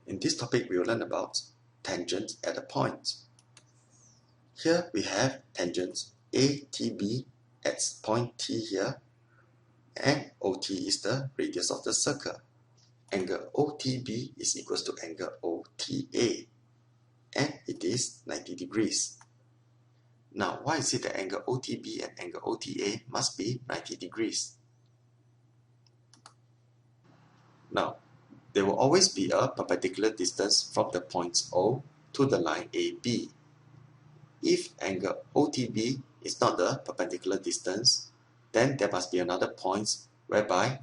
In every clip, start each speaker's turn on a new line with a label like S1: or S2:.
S1: In this topic, we will learn about tangent at a point. Here we have tangent ATB at point T here, and OT is the radius of the circle. Angle OTB is equals to angle OTA, and it is 90 degrees. Now, why is it that angle OTB and angle OTA must be 90 degrees? Now, there will always be a perpendicular distance from the point O to the line AB. If angle OTB is not the perpendicular distance, then there must be another point whereby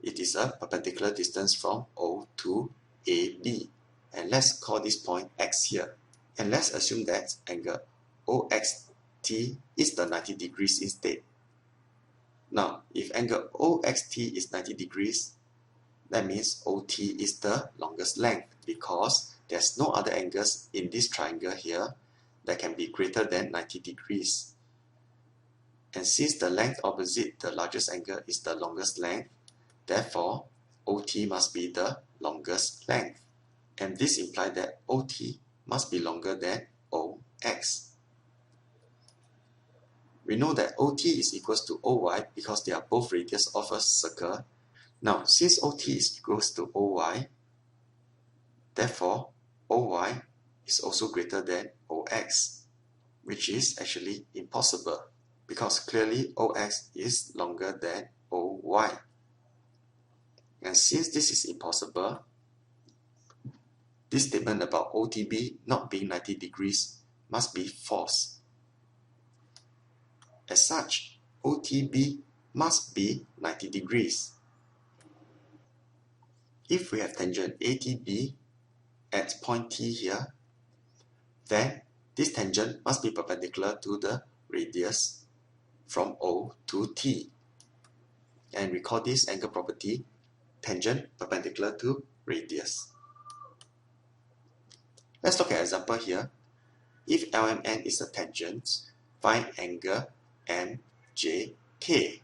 S1: it is a perpendicular distance from O to AB. And let's call this point X here. And let's assume that angle OXT is the 90 degrees instead. Now, if angle OXT is 90 degrees, that means OT is the longest length because there's no other angles in this triangle here that can be greater than 90 degrees. And since the length opposite the largest angle is the longest length, therefore OT must be the longest length. And this implies that OT must be longer than OX. We know that OT is equals to OY because they are both radius of a circle. Now, since OT is equals to OY, therefore OY is also greater than OX, which is actually impossible because clearly OX is longer than OY. And since this is impossible, this statement about OTB not being 90 degrees must be false. As such, OTB must be 90 degrees. If we have tangent ATB at point T here, then this tangent must be perpendicular to the radius from O to T. And we call this angle property tangent perpendicular to radius. Let's look at an example here. If LMN is a tangent, find angle MJK.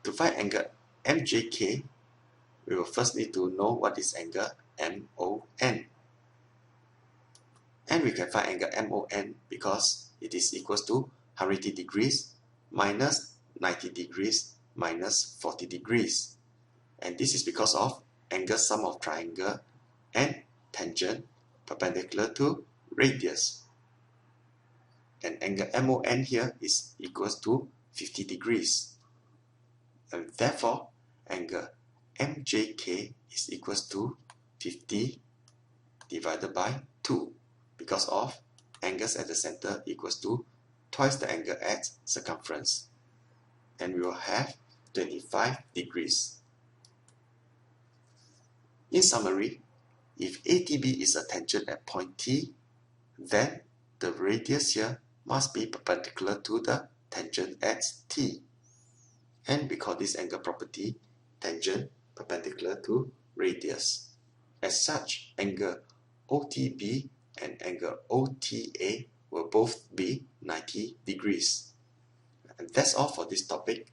S1: To find angle MJK, we will first need to know what is angle MON. And we can find angle MON because it is equals to 180 degrees minus 90 degrees minus 40 degrees. And this is because of angle sum of triangle and tangent perpendicular to radius. And angle MON here is equals to 50 degrees. And therefore, angle MJK is equals to 50 divided by 2 because of angles at the center equals to twice the angle at circumference. And we will have 25 degrees. In summary, if ATB is a tangent at point T, then the radius here must be perpendicular to the tangent at T. And we call this angle property tangent perpendicular to radius. As such, angle OTB and angle OTA will both be 90 degrees. And that's all for this topic.